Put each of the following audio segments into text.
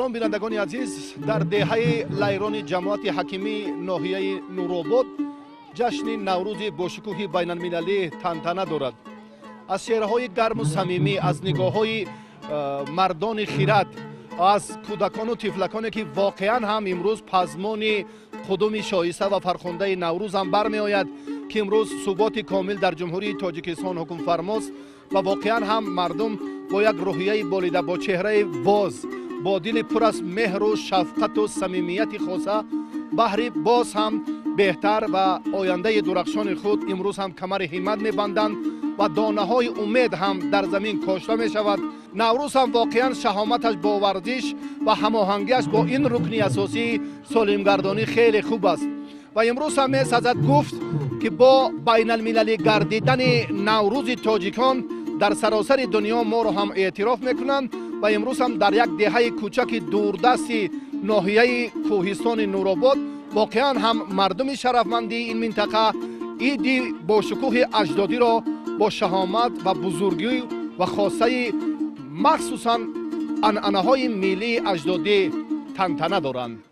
محترم بینندگان عزیز، در دهه لایران جماعت حکیمی ناحیه نورآباد جشن نوروز با شکوه بین المللی تنتنه دارد. از چهره‌های گرم و صمیمی، از نگاه‌های مردان خیرت، از کودکان و طفلکانی که واقعا هم امروز پزمان قدوم شایسته و فرخنده نوروز هم برمی آید که امروز ثبات کامل در جمهوری تاجیکستان حکم فرماست و واقعا هم مردم با یک روحیه بالیده، با چهره باز، با دل پر از مهر و شفقت و صمیمیت خاصه بهر باز هم بهتر و آینده درخشان خود امروز هم کمر همت می‌بندند و دانه های امید هم در زمین کاشته می شود. نوروز هم واقعا شهامتش با ورزش و هماهنگیش با این رکن اساسی سالمگردانی خیلی خوب است و امروز هم می‌سازد گفت که با بین المللی گردیدن نوروز تاجیکان در سراسر دنیا ما رو هم اعتراف میکنند و امروز هم در یک دهه کوچک دوردست ناحیه کوهستان نورآباد واقعا هم مردم شرفمندی این منطقه عید با شکوه اجدادی را با شهامت و بزرگی و خاصه مخصوصا عنعنه‌های ملی اجدادی تنتنه دارند.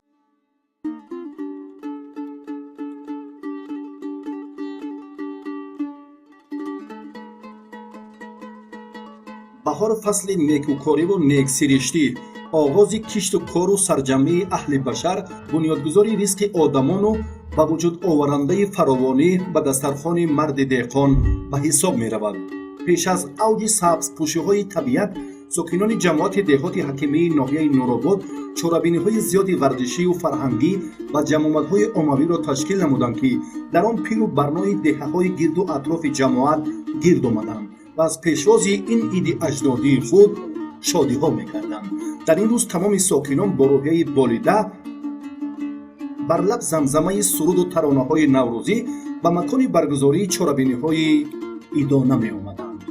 بهار فصل نیکوکاری و نیکسرشتی، آغاز کشت و کار و سرجمعی اهل بشر، بنیادگذاری ریزق آدمان و با وجود آورنده فراوانی به دسترخوان مرد دهقان به حساب می رود. پیش از اوج سبزپوشی‌های طبیعت، ساکنان جماعت دهات حکیمی ناحیه نورآباد چاره‌بینی‌های زیادی ورزشی و فرهنگی و جمع‌آمدهای عمومی را تشکیل نمودند که در آن پیر و برنای دهه‌های گرد و اطراف جماعت گرد آمدند و از پیشواز این عید اجدادی خود شادی‌ها می‌کردند. در این روز تمام ساکنان با روحیه بالیده بر لب زمزمه سرود و ترانه‌های نوروزی به مکان برگزاری چاره‌بینی‌های عیدانه می‌آمدند.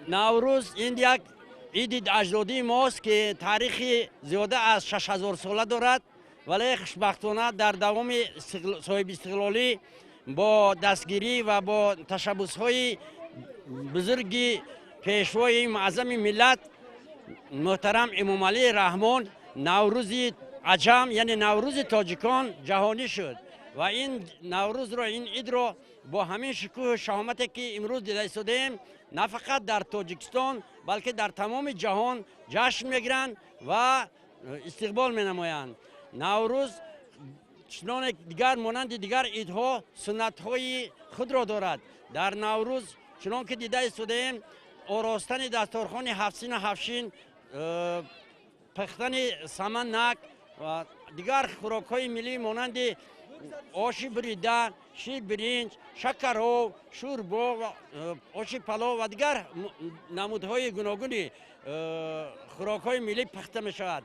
نوروز این یک عید اجدادی ماست که تاریخی زیاده از 6000 ساله دارد، ولی خوشبختانه در دوام صاحب استقلالی با دستگیری و با تشبس‌های بزرگ پیشوای معظم ملت محترم امام علی رحمان نوروز عجم یعنی نوروز تاجیکان جهانی شد و این نوروز را، این عید را با همین شکوه و شهامتی که امروز دیده شدیم نه فقط در تاجیکستان بلکه در تمام جهان جشن میگیرند و استقبال مینمایند. نوروز چنان دیگر مانند دیگر عیدها سنت‌های خود را دارد. در نوروز چنان که دیده شدیم آراستن دسترخوان هفسین و هفشین، پختن سمنک و دیگر خوراک‌های ملی مانند آش بریده، شیر برنج، شکرها، شوربا و آش پلو و دیگر نمودهای گوناگون خوراک‌های ملی پخته می شود.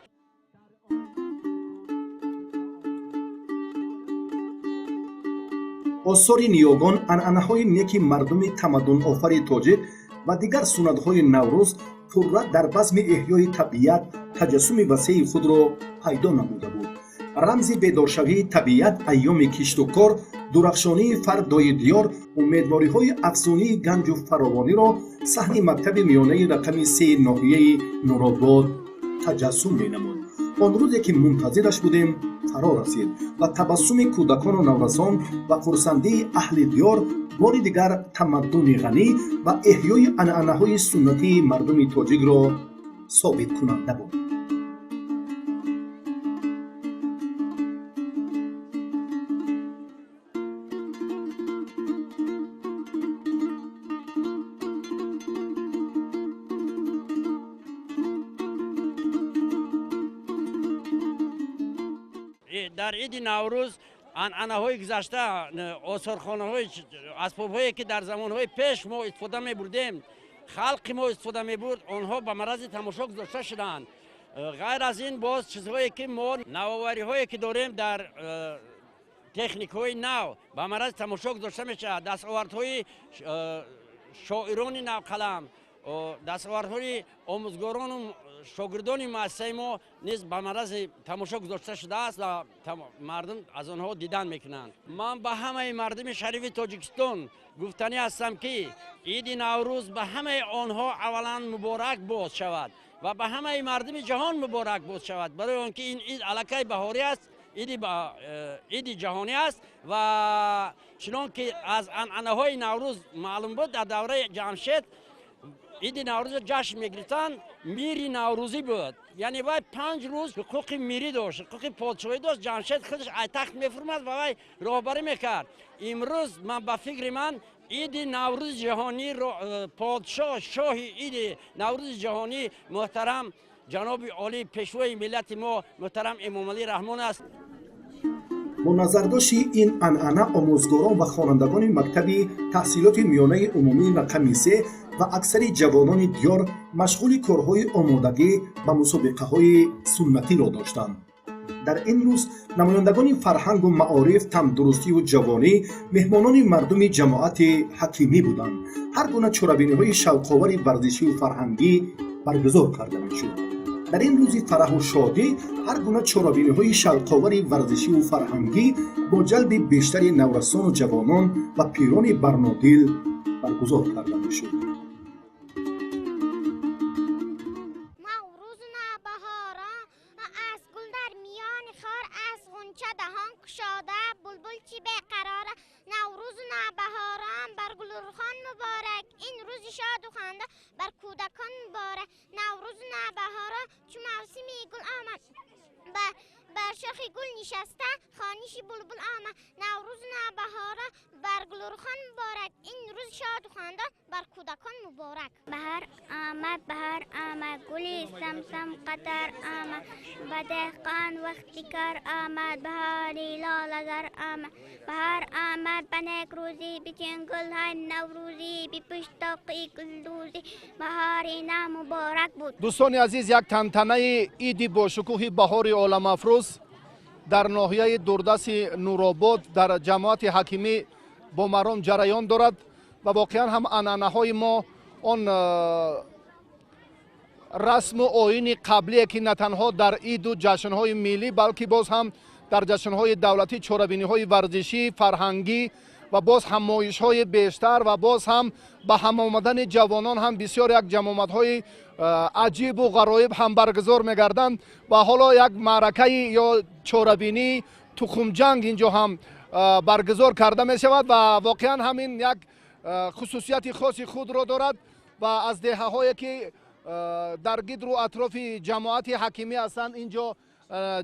آثار نیاگان، عنعنه‌های نیک مردم تمدن آفر تاجیک و دیگر سنت‌های نوروز پررا در بزم احیای طبیعت تجسم وسیع خود را پیدا نموده بود. رمز بیدارشوی طبیعت، ایام کشت و کار، درخشانی فردای دیار، امیدواری‌های افزونی گنج و فراوانی را صحن مکتب میانه رقم 3 ناحیه نورآباد تجسم می‌نمود. آن روزی که منتظرش بودیم فرا رسید و تبسم کودکان و نورسان و خرسندی اهل دیار بار دیگر تمدن غنی و احیای عنعنه‌های سنتی مردم تاجیک را ثابت کننده بود. در عید نوروز عنعنه‌های گذشته، آثارخوانه‌های اسباب‌هایی که در زمان‌های پیش ما استفاده می‌بردیم، خلق ما استفاده می‌برد، آنها به مرض تماشا گذاشته شدند. غیر از این باز چیزهایی که ما نوآوری‌هایی که داریم در تکنیک‌های نو به مرض تماشا گذاشته می‌شود. دستاوردهای شاعران نوقلم даставордҳои омӯзгорону шогирдони муассисаи мо низ ба марази тамошо гузошта шудааст ва мардум аз онҳо дидан мекунанд. ман ба ҳамаи мардуми шарифи тоҷикистон гуфтанӣ ҳастам ки иди наврӯз ба ҳамаи онҳо аввалан муборак боз шавад ва ба ҳамаи мардуми ҷаҳон муборак боз шавад, барои он ки ин ид аллакай баҳорӣ аст, иди ҷаҳонӣ аст ва чунон ки аз анъанаҳои наврӯз маълум буд, дар давраи ҷамшед иди наврӯзро ҷашн мегирифтанд. мири наврӯзӣ буд, яъне вай 5 рӯз ҳуқуқи мирӣ дошт, ҳуқуқи подшоҳӣ дошт. ҷамшед худаш айтахт мефурмад ва вай роҳбарӣ мекард. имрӯз ман ба фикри ман иди наврӯзи ҷаҳонӣ подшоҳ шоҳи иди наврӯзи ҷаҳонӣ муҳтарам ҷаноби олии пешвои миллати мо муҳтарам эмомалӣ раҳмон аст. бо назардошти ин анъана омӯзгорон ва хонандагони мактаби таҳсилоти миёнаи умумӣ рақами 3 ва аксари ҷавонони диёр машғули корҳои омодагӣ ба мусобиқаҳои суннатиро доштанд. дар ин рӯз намояндагони фарҳангу маориф, тамдурустию ҷавонӣ меҳмонони мардуми ҷамоати ҳакимӣ буданд. ҳар гуна чорабиниҳои шавқовари варзишию фарҳангӣ баргузор карда мешуд. дар ин рӯзи фараҳу шодӣ ҳар гуна чорабиниҳои шавқовари варзишию фарҳангӣ бо ҷалби бештари наврасону ҷавонон ва пирони барнодил баргузор карда мешуд. بر کودکان مبارک. نوروز نوبهارا چون موسمی گل آمد بر شاخ گل نشسته خوانش بلبل آمد. نوروز نوبهارا بر گلرخان مبارک. این روز شاد و خندان بر کودکان مبارک. بهار آمد گلی سمسم قطر آمد. به دهقان وقتی کار آمد بهاری لاله‌زر آمد. بهار آمد به نیک روزی بچین گل‌های نوروزی بی پشتاقی گلدوزی بهاری نام مبارک بود. دوستان عزیز، یک تنتنه ایدی با شکوه بهار عالم افروز در ناحیه دوردست نورآباد در جماعت حکیمی با مرام جریان دارد و واقعا هم عنعنه‌های ما آن رسم و آیین قبلی که نه تنها در عید و جشن‌های ملی بلکه باز هم در جشن‌های دولتی چورابینی‌های ورزشی، فرهنگی و باز همایش‌های بیشتر و باز هم به هم آمدن جوانان هم بسیار یک جماعت‌های عجیب و غرایب هم برگزار می‌گردند و حالا یک معرکه یا چورابینی تخم جنگ اینجا هم برگزار کرده می‌شود و واقعا همین یک خصوصیت خاصی خود را دارد و از دهه‌هایی که در گدر و اطراف جماعت حکیمی هستند اینجا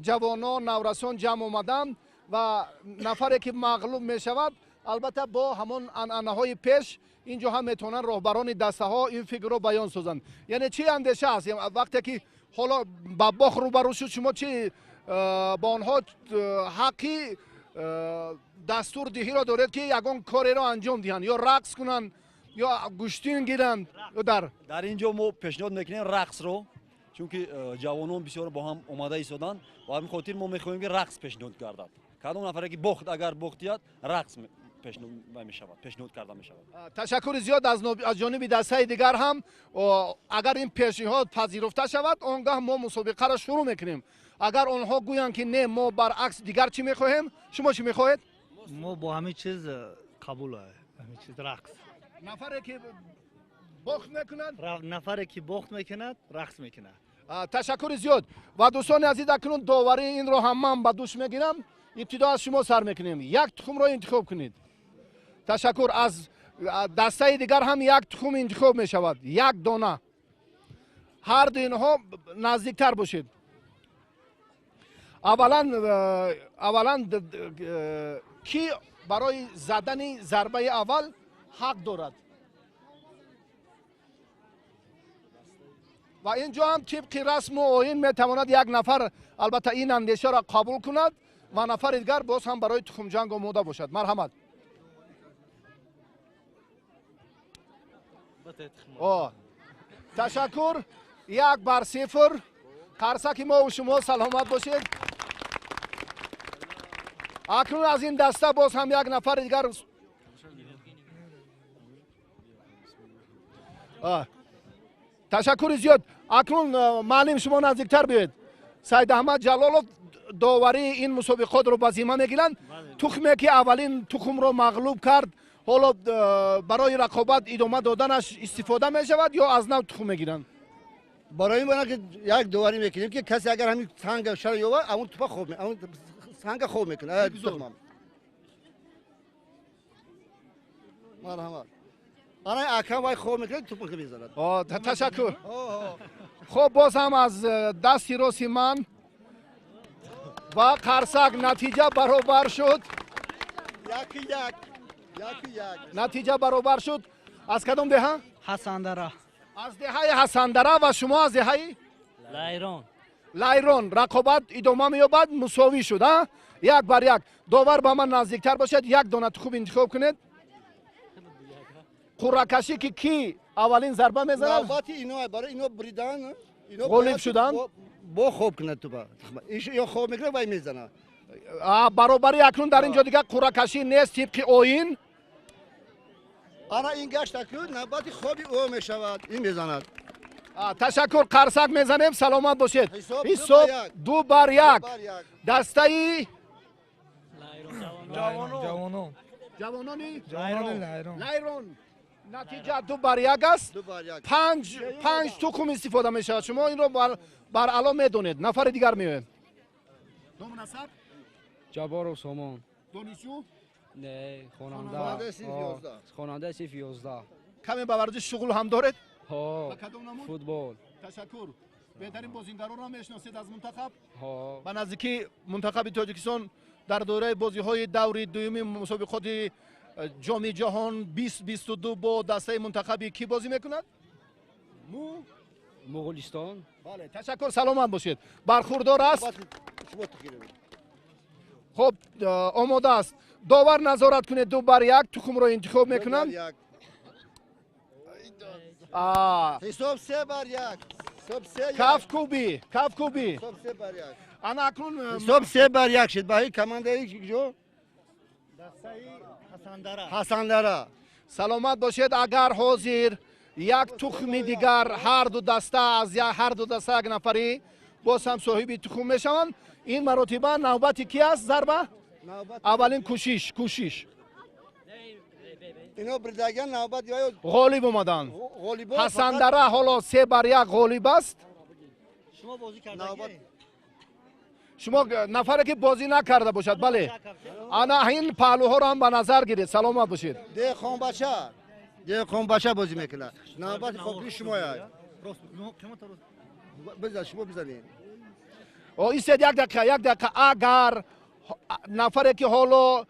جوانان نورسان جمع آمدند و نفری که مغلوب می شود البته با همان عنعنه‌های پیش اینجا هم میتونن راهبران دسته ها این فکر رو بیان سازند. یعنی چی اندیشه است وقتی که حالا با باخ روبرو شد شما چی با آنها حقی دستور دهی را دارید که یگان کاری را انجام دهند یا رقص کنند یا گوشتین گیرند در اینجا ما پیشنهاد میکنیم رقص رو، چون که جوانان بسیار با هم اومده ایستادن و همین خاطر ما میخواهیم که رقص پیشنهاد گردد. کدام نفری که باخت اگر باختیات رقص پیشنهاد کرده می شود. تشکر زیاد از جانب دسته دیگر هم اگر این پیشنهاد پذیرفته شود آنگاه ما مسابقه را شروع میکنیم. اگر آنها گویند که نه ما برعکس دیگر چی میخواهیم، شما چی میخواهید؟ ما با همه چیز قبول است، همه چیز رقص. نفری که باخت میکند نفری که باخت میکند رقص میکند. تشکر زیاد و دوستان عزیز اکنون داوری این رو هم من به دوش میگیرم. ابتدا از شما سر میکنیم. یک تخم را انتخاب کنید. تشکر. از دسته دیگر هم یک تخم انتخاب می شود. یک دانه. هر دو اینها نزدیکتر باشید. اولا کی برای زدن ضربه اول حق دارد؟ و اینجا هم طبق رسم و آیین می تواند یک نفر البته این اندیشه را قبول کند و نفر دیگر باز هم برای تخم جنگ آماده باشد. مرحمت. تشکر. 1-0 قرصک ما و شما سلامت باشید. اکنون از این دسته باز هم یک نفر دیگر ташаккури зиёд. Акнун маълим шумо наздиктар биёед. Саид Аҳмад Ҷалолов доварии ин мусобиқотро ба зимма мегиранд. тухме ки аввалин тухмро мағлуб кард, ҳоло барои рақобат идома доданаш истифода мешавад ё аз нав тухм мегиранд? برای این بنا که یک دواری میکنیم که کسی اگر همین سنگ شر یوه اون توپا خوب می اون سنگ خوب میکنه تمام مرحبا انا اکم وای خوب میکنه توپ که میزنه تشکر. خب باز هم از دستی راست من و قرصک نتیجه برابر شد. یکی نتیجه برابر شد. از کدوم دهه؟ حسندره از دهه حسندره و شما از دهه لایرون لایرون. رقابت ادامه می‌یابد. مساوی شد. یک بر یک. داور با من نزدیکتر باشد. یک دانه خوب انتخاب کنید. قرعه‌کشی که کی اولین ضربه میزنه؟ نوبت اینا برای اینا بریدن اینا غالب شدن؟ با خوب کنه توپا ایش یا خوب میکنه وای میزنه برابری اکنون در اینجا دیگه قرعه‌کشی نیست طبق آیین. انا این گشت اکنون نوبت خوبی او میشود این میزند تشکر. قرصک میزنیم. سلامت باشید. حساب حساب دو بر یک. بر یک دسته ای جوانان جوانانی لایرون لایرون. نتیجه دو بر یک است. دو بر یک پنج تخم استفاده می شود. شما این رو بر علا میدونید. نفر دیگر میاد. نام نسب جبار سامان دانشجو نه خواننده سیف 11 خواننده سیف 11 کمی به ورزش شغل هم دارید؟ ها با کدام نمود؟ فوتبال تشکر. بهترین بازیگران را میشناسید از منتخب؟ ها به نزدیکی منتخب تاجیکستان در دوره بازی‌های دوری دوم مسابقات جام جهان 2022 با دسته منتخبی کی بازی میکند؟ مغولستان بله تشکر. سلامت باشید. برخوردار است. شما تخیره خب آماده است. داور نظارت کنه. دو بر یک تخم رو انتخاب میکنن. حساب سه بر یک حساب سه کف کوبی حساب سه بر یک انا اکنون حساب سه بر یک شد باید کمانده ای جو حسندره سلامت باشید. اگر حاضر یک تخم دیگر هر دو دسته از هر دو دسته یک نفری باز هم صاحب تخم میشوند. این مرتبه نوبت کی است ضربه؟ اولین کوشش اینا بردگان نوبت یا غالب اومدن. غالیبا حسندره حالا 3 بر 1 غالب است. شما بازی نوبت کردید شما نفری که بازی نکرده باشد. بله انا این پهلوها رو هم به نظر گیرید. سلامت باشید. دهقان بچه بازی میکنه نوبت خوبی شما یا بزن شما بزنید ایستید یک دقیقه. اگر نفری که حالا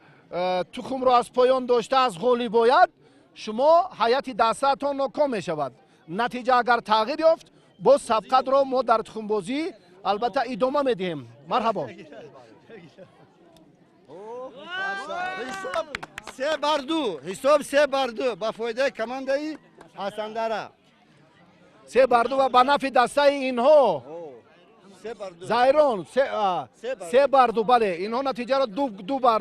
تخم رو از پایان داشته از غالی باید شما حیات دستتان ناکام می شود. نتیجه اگر تغییر یافت باز سبقت رو ما در تخم بازی البته ادامه میدیم. مرحبا. حساب سه بر دو با فایده کمانده ای حسندره 3 بر 2 و به نفع دسته اینها سه بر دو زایرون 3 بر 2. بله اینها نتیجه رو دو بر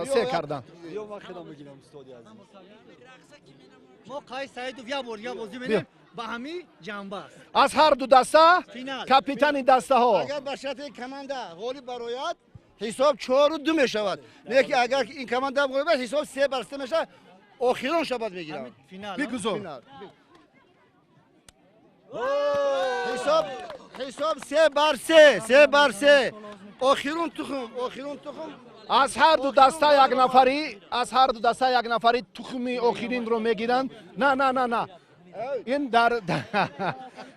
3 کردن. بیا من خودم میگیرم استادی عزیز ما قای سعید و بیا بازی می‌کنیم با همین جنبه است. از هر دو دسته کاپیتان دسته ها اگر به شرط کمانده غالی برایت حساب 4-2 میشود. نه که اگر این کمانده غالی حساب 3 بر 3 میشه آخرون شبات میگیرم. فینال بگذار. حساب 3 بر 3 آخرون تخم از هر دو دسته یک نفری تخمی آخرین رو میگیرند. نه این در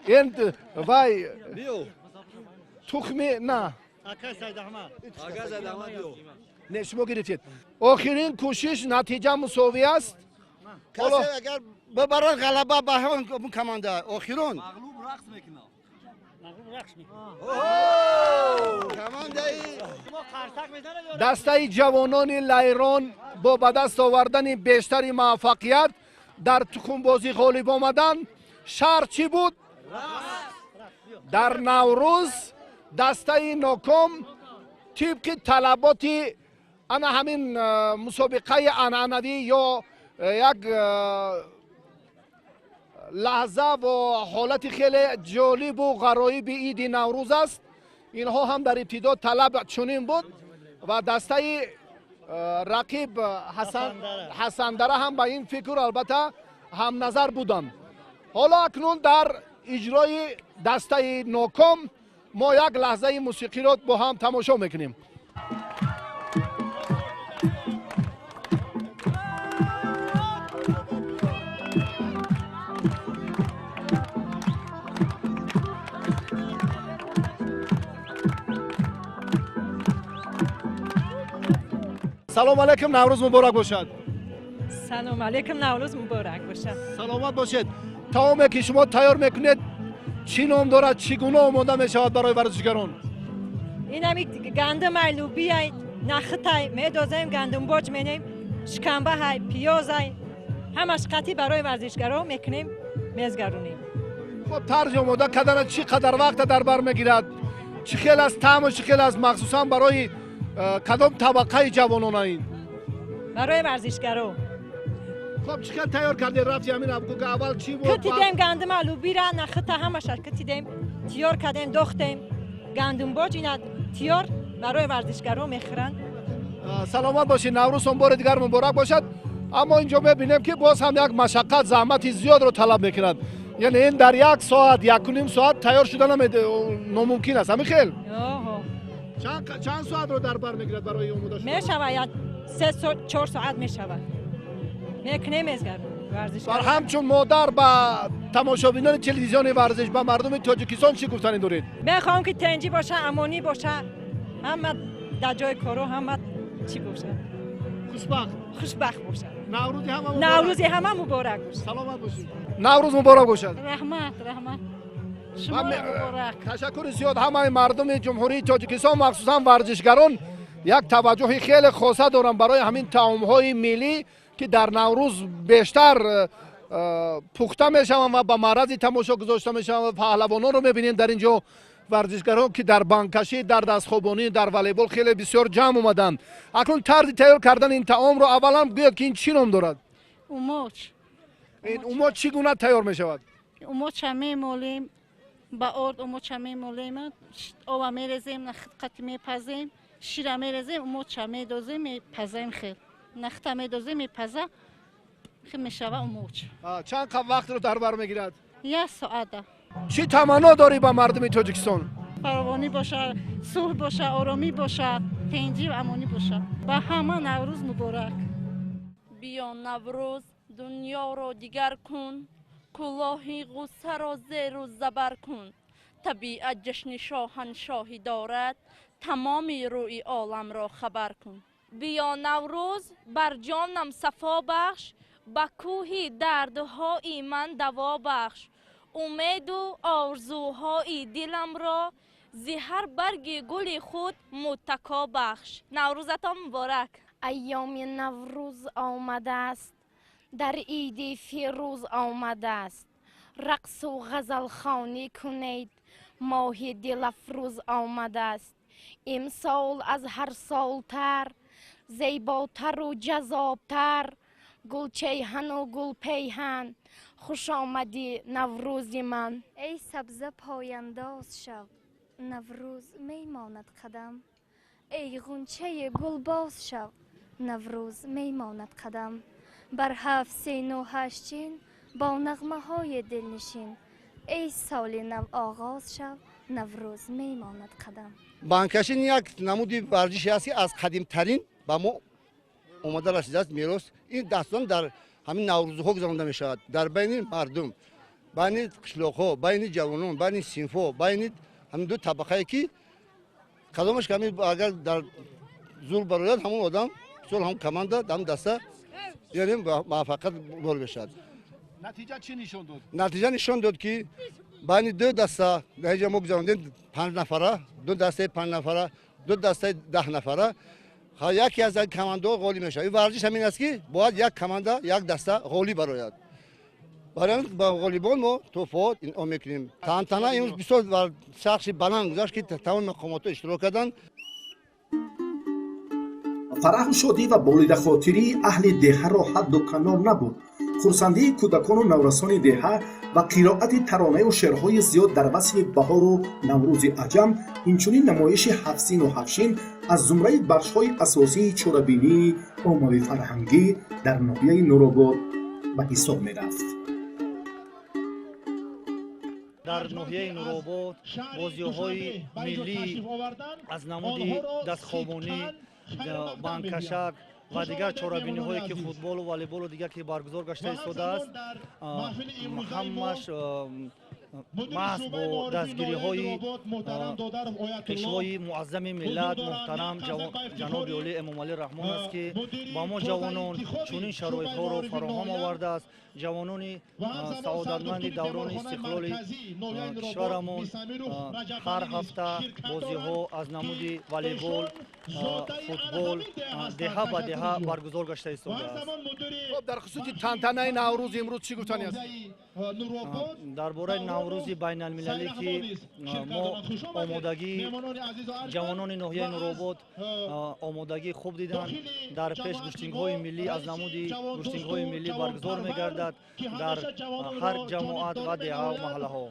این وای تخمی نه آقای سعید احمد نه شما گرفتید. آخرین کوشش نتیجه مساوی است. کسی اگر ببرد غلبه به همون کمانده آخرون مغلوب رقص میکنه کمانده ای دسته جوانان لایرون با به دست آوردن بیشتری موفقیت در تخم بازی غالب آمدن. شرط چی بود؟ در نوروز دسته ناکام طبق طلبات انا همین مسابقه عنعنوی یا یک لحظه و حالت خیلی جالب و غرایب عید نوروز است. اینها هم در ابتدا طلب چنین بود و دسته رقیب حسن دره هم به این فکر البته هم نظر بودند. حالا اکنون در اجرای دسته ناکام ما یک لحظه موسیقی را با هم تماشا میکنیم. سلام علیکم، نوروز مبارک باشد. سلام علیکم، نوروز مبارک باشد. سلامت باشید. تمامی که شما تیار میکنید چی نام دارد، چگونه آماده می شود برای ورزشگران؟ این همی گندم های لوبی های نخت های میدازیم، گندم باج مینیم، شکمبه های پیاز های همش قطعی برای ورزشگران میکنیم، میزگرونیم. خب طرز آماده کردن چی قدر وقت در بر میگیرد؟ چی خیلی از طعم و چی خیلی از مخصوصا برای کدام طبقه جوانان این؟ برای ورزشگران. خب چی خیلی تیار کردید رفتی همین ابگو که اول چی بود؟ کتیدیم گندم های لوبی را نخت همش کتیدیم، تیار کردیم داختیم، گندم باج اینا تیار برای ورزشگران میخورن. سلامت باشید، نوروز بار دیگر مبارک باشد. اما اینجا میبینیم که باز هم یک مشقت زحمت زیاد رو طلب میکند. یعنی این در یک ساعت یک و نیم ساعت تیار شدن ناممکن است. همین خیل چند ساعت رو در بر میگیرد برای آماده شدن؟ میشود 3-4 ساعت میشود. میکنیم میزگرونیم ورزشگران. بر همچون مادر به تماشابینان تلویزیون ورزش به مردم تاجیکستان چی گفتنی دارید؟ میخوام که تنجی باشه، امانی باشه، همه در جای کارو همه چی باشه، خوشبخت باشه. نوروزی همه مبارک باشه. سلامت باشید. نوروز مبارک باشد. رحمت شما مبارک. تشکر زیاد. همه مردم جمهوری تاجیکستان مخصوصا ورزشگران یک توجه خیلی خاصه دارن برای همین طعم‌های ملی که در نوروز بیشتر پخته میشوند و به معرض تماشا گذاشته میشوند. پهلوانان رو میبینید در اینجا، ورزشگران که در بانکشی، در دستخوابانی، در والیبال خیلی بسیار جمع اومدند. اکنون طرز تیار کردن این طعام رو اولا بگوید که این چی نام دارد؟ اوموچ. این اوموچ چگونه تیار میشود؟ اوموچ میمولیم با آرد، اوموچ میمولیم، آب میریزیم، نخت قطع میپزیم، شیر میریزیم، اوموچ میدازیم، میپزیم خیل. نخت میدازیم، میپزه خیل میشود اوموچ. چند وقت رو در بر میگیرد؟ 1 ساعت. چی تمنا داری با مردم تاجیکستان؟ فراوانی باشه، صلح باشه، آرامی باشه، تنجی و امانی باشه. و همه نوروز مبارک. بیا نوروز دنیا را دیگر کن، کلاهی غصه را زیر و زبر کن. طبیعت جشن شاهنشاهی دارد، تمامی روی عالم را خبر کن. بیا نوروز بر جانم صفا بخش، با کوهی دردهای من دوا بخش. امید و آرزوهای دلم را زی هر برگ گل خود متکا بخش. نوروزتان مبارک. ایام نوروز آمده است، در عید فیروز آمده است. رقص و غزل خوانی کنید، ماه دل افروز آمده است. امسال از هر سال تر، زیباتر و جذابتر، گل چیهن و گل پیهن، خوش آمدی نوروز من. ای سبزه پاینداز شو، نوروز میماند قدم. ای غنچه گل باز شو، نوروز میماند قدم. بر 738 چین با نغمه های دلنشین، ای سال نو آغاز شو، نوروز میماند قدم. بانکشین یک نمودی ورزشی است که از قدیم ترین با ما اومده رسیده است میراث. این داستان در همین نوروزها گذرانده می شود، در بین مردم، بین قشلاق‌ها، بین جوانان، بین صنف‌ها، بین همین دو طبقه که کدامش کمی اگر در زور برآید همون آدم سول هم کمانده هم دسته یعنی موفقیت بار بشد. نتیجه چی نشون داد؟ نتیجه نشون داد که بین دو دسته نتیجه ما گذراندیم 5 نفره، دو دسته 5 نفره، دو دسته 10 نفره. یکی از کماندا غالی میشه. این ورزش همین است که باید یک کماندا یک دسته غالی براید. برای با غالیبان ما توفات این میکنیم. تنها امروز بسیار شخص بلند گذاشت که تمام مقامات اشتراک کردن. فرح و شادی و بریده خاطری اهل دهه را حد و کنار نبود. خرسندی کودکان و نورسان دهه و قرائت ترانه و شعرهای زیاد در وصف بهار و نوروز عجم، اینچنین نمایش هفسین و هفشین از زمره بخش‌های اساسی چرابینی عمومی فرهنگی در ناحیه نورآباد به حساب می‌رفت. در ناحیه نورآباد بازی‌های ملی از نمود دستخوابانی، بانکشک و دیگر چرابینی‌هایی که فوتبال و والیبال و دیگر که برگزار گشته ایستاده است، همش محض با دستگیری‌های پیشوای معظم ملت محترم جناب علی امام علی رحمان است که با ما جوانان چنین شرایط‌ها را فراهم آورده است. جوانان سعادتمند دوران استقلال کشورمان هر هفته بازی‌ها از نمود والیبال، فوتبال دهه به دهه برگزار گشته ایستاده است. در خصوص تنتنه نوروز امروز چی گفتنی است؟ درباره نوروز بین المللی که ما آمادگی جوانان ناحیه نورآباد آمادگی خوب دیدن. در پیش گشتینگ‌های ملی از نمود گشتینگ‌های ملی برگزار می‌گردد در هر جماعت و دهه و محله‌ها.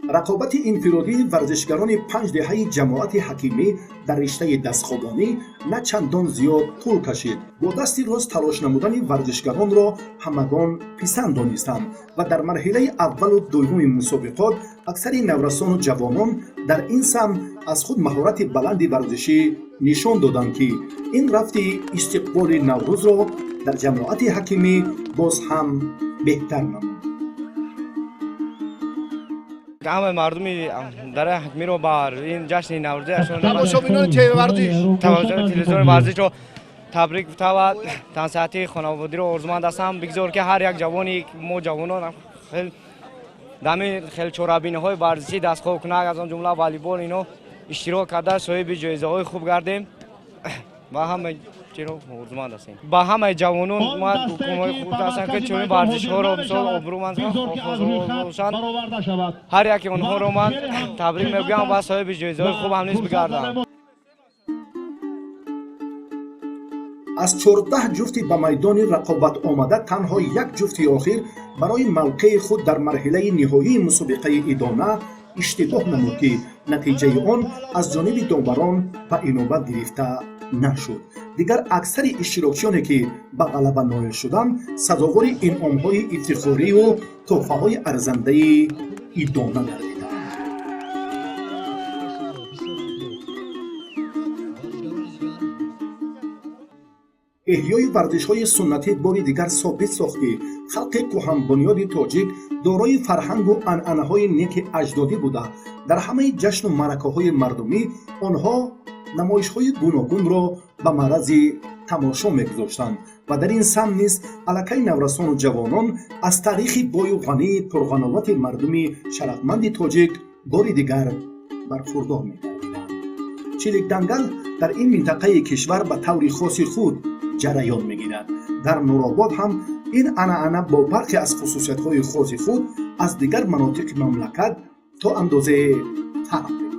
رقابت انفرادی ورزشگران 5 دهه جماعت حکیمی در رشته دستخوابانی نه چندان زیاد طول کشید. با دستی راست تلاش نمودن ورزشگران را همگان پسند دانستند و در مرحله اول و دوم مسابقات اکثر نورسان و جوانان در این سمت از خود مهارت بلند ورزشی نشان دادند که این رفت استقبال نوروز را در جماعت حکیمی باز هم بهتر نمود. همه مردمی در حکمی رو بر این جشن نوروزشون تماشابینان تلویزیون ورزش رو تبریک و تن صحتی خانوادگی رو آرزومند هستم. بگذار که هر یک جوانی ما جوانان خیلی دمی خیلی چرابینی‌های ورزشی دستخواب کنه، از آن جمله والیبال اینو اشتراک کرده صاحب جایزه‌های خوب گردیم و همه چیزو آرزومند هستیم. با همه جوانان ما حکومت خود هستن که چون ورزش‌ها رو مثال آبرومند باشند. هر یک اونها رو من تبریک میگم و صاحب جایزه‌های خوب هم نیز بگردم. از 14 جفتی به میدان رقابت آمده تنها یک جفتی آخر برای موقع خود در مرحله نهایی مسابقه ادامه اشتباه نمود که نتیجه آن از جانب داوران به انابت گرفته نشد. دیگر اکثر اشتراکیانی که به غلبه نائل شدند سزاوار انعام‌های افتخاری و تحفه‌های ارزنده ادامه گردیدند. احیای ورزش‌های سنتی باری دیگر ثابت ساخت که خلق کهن بنیاد تاجیک دارای فرهنگ و عنعنه‌های نیک اجدادی بوده. در همه جشن و مرکه‌های مردمی آنها نمایش‌های گوناگون را به معرض تماشا می‌گذاشتند و در این سمت نیز الکای نورسان و جوانان از تاریخ بای و غنی پرغناوت مردمی شرفمند تاجیک باری دیگر برخوردار می‌گردیدند. چلیک دنگل در این منطقه کشور به طور خاص خود جریان می‌گیرد. در نورآباد هم این عنعنه با برخی از خصوصیت‌های خاص خود از دیگر مناطق مملکت تا اندازه فرق می‌کند.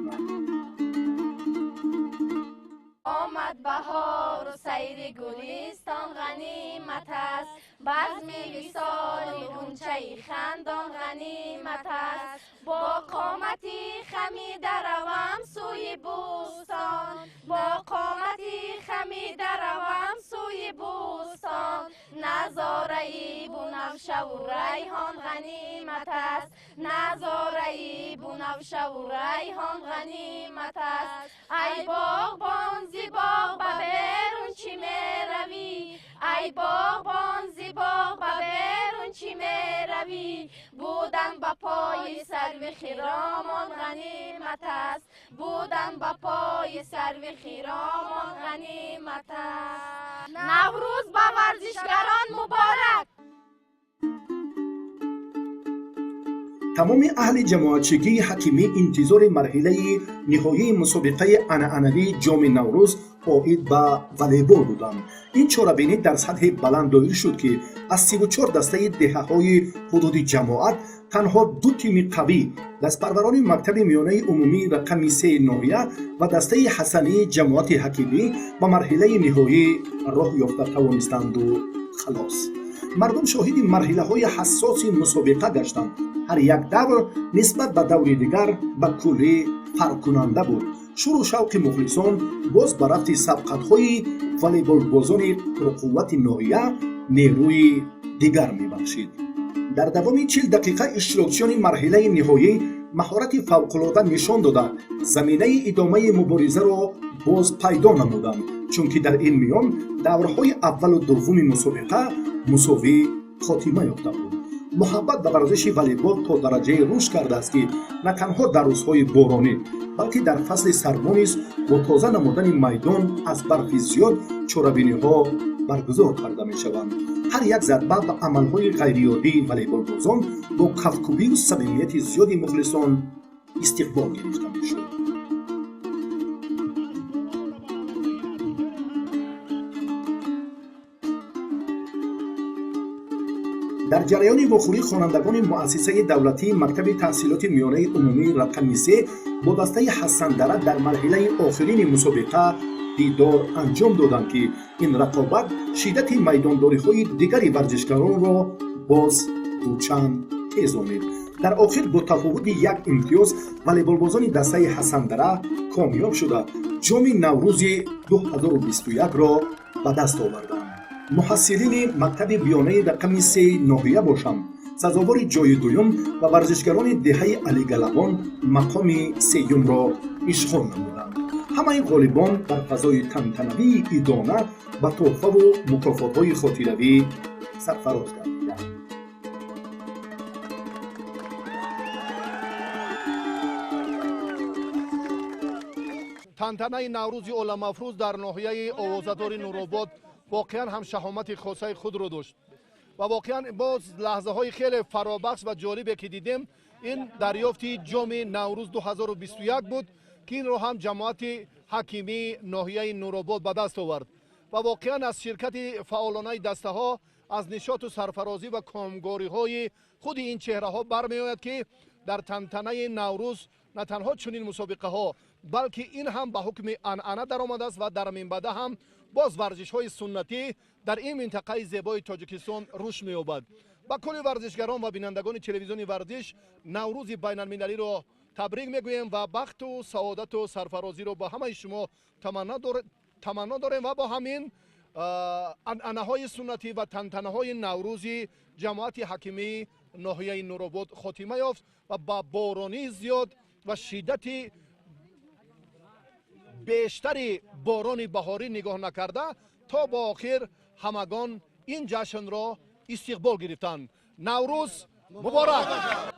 آمد بهار و سیر گلستان غنیمت است، بزم وصال غنچه خندان غنیمت است. با قامتی خمی دروم سوی بوستان، با قامتی خمی دروم سوی بوستان. نظاره بنفشه و ریحان غنیمت است، نظاره بنفشه و ریحان غنیمت است. ای باغبان زی باغ به بیرون چی میروی، ای باغبان زی باغ به بیرون چی میروی. بودن به پای سرو خرامان غنیمت است، بودن به پای سرو خرامان غنیمت است. نوروز به ورزشگران مبارک. تمام اهل جماعتچگی حکیمی انتظار مرحله نهایی مسابقه عنعنوی جام نوروز оид ба волейбол буданд. ин чорабинӣ дар сатҳи баланд доир шуд ки аз 34 дастаи деҳаҳои ҳудуди ҷамоат танҳо 2 тими қавӣ дастпарварони мактаби миёнаи умумии рақами 3 ноҳия ва дастаи ҳасании ҷамоати ҳакимӣ ба марҳилаи ниҳоӣ роҳ ёфта тавонистанду халос. мардум шоҳиди марҳилаҳои ҳассоси мусобиқа гаштанд. ҳар як давр нисбат ба даври дигар ба куллӣ фарқкунанда буд. шӯру шавқи мухлисон боз ба рафти сабқатҳои волейболбозони пурқуввати ноҳия нерӯи дигар мебахшид. дар давоми 40 дақиқа иштирокчиёни марҳилаи ниҳоӣ маҳорати фавқулода нишон дода заминаи идомаи муборизаро боз пайдо намуданд, чунки дар ин миён даврҳои аввалу дуввуми мусобиқа мусовӣ хотима ёфта буд. муҳаббат ба варзиши волейбол то дараҷае рушд кардааст ки на танҳо дар рӯзҳои боронӣ, балки дар фасли сармо низ бо тоза намудани майдон аз барфи зиёд чорабиниҳо баргузор карда мешаванд. ҳар як зарба ба амалҳои ғайриёдии волейболбозон бо кафкубию самимияти зиёди мухлисон истиқбол гирифта мешуд. дар ҷараёни вохӯрӣ хонандагони муассисаи давлатии мактаби таҳсилоти миёнаи умумии рақами 3 бо дастаи ҳасандара дар марҳилаи охирини мусобиқа дидор анҷом доданд ки ин рақобат шиддати майдондориҳои дигари варзишгаронро боз дучанд тез омид. дар охир бо тафовути 1 имтиёз волейболбозони дастаи ҳасандара комёб шуда ҷоми наврӯзи 2021-ро ба даст оварданд. муҳассилини мактаби биёнаи рақами 3 ноҳия бошанд. сазовори ҷои дуюм ва варзишгарони деҳаи Алигалавон мақоми 3-юмро ишғол намуданд. ҳамаи ғолибон дар фазои тантанавии идона ба тӯҳфаву мукофотҳои хотиравӣ сарфароз гардиданд. тантанаи наврӯзи оламафрӯз дар ноҳияи овозадори Нуробод воқеан ҳам шаҳомати хосаи худро дошт ва воқеан боз лаҳзаҳои хеле фаробахш ва ҷолибе ки дидем ин дарёфти ҷоми Наврӯз 2021 буд ки инро ҳам ҷамоати ҳакимии ноҳияи Нуробод ба даст овард ва воқеан аз ширкати фаъолонаи дастаҳо аз нишоту сарфарозӣ ва комгориҳои худи ин чеҳраҳо бармеояд ки дар тантанаи Наврӯз на танҳо чунин мусобиқаҳо балки ин ҳам ба ҳукми анъана даромадааст ва дар минбаъда ҳам боз варзишҳои суннатӣ дар ин минтақаи зебои Тоҷикистон рушд меёбад. ба кулли варзишгарон ва бинандагони телевизиони варзиш Наврӯзи байналмилалиро табрик мегӯем ва бахту саодату сарфарозиро ба ҳамаи шумо таманно дорем ва бо ҳамин анъанаҳои суннатӣ ва тантанаҳои Наврӯзи ҷамоати ҳакимии ноҳияи Нуробод хотима ёфт ва ба боронии зиёд ва шиддати бештари борони баҳорӣ нигоҳ накарда то ба охир ҳамагон ин ҷашнро истиқбол гирифтанд. Наврӯз муборак!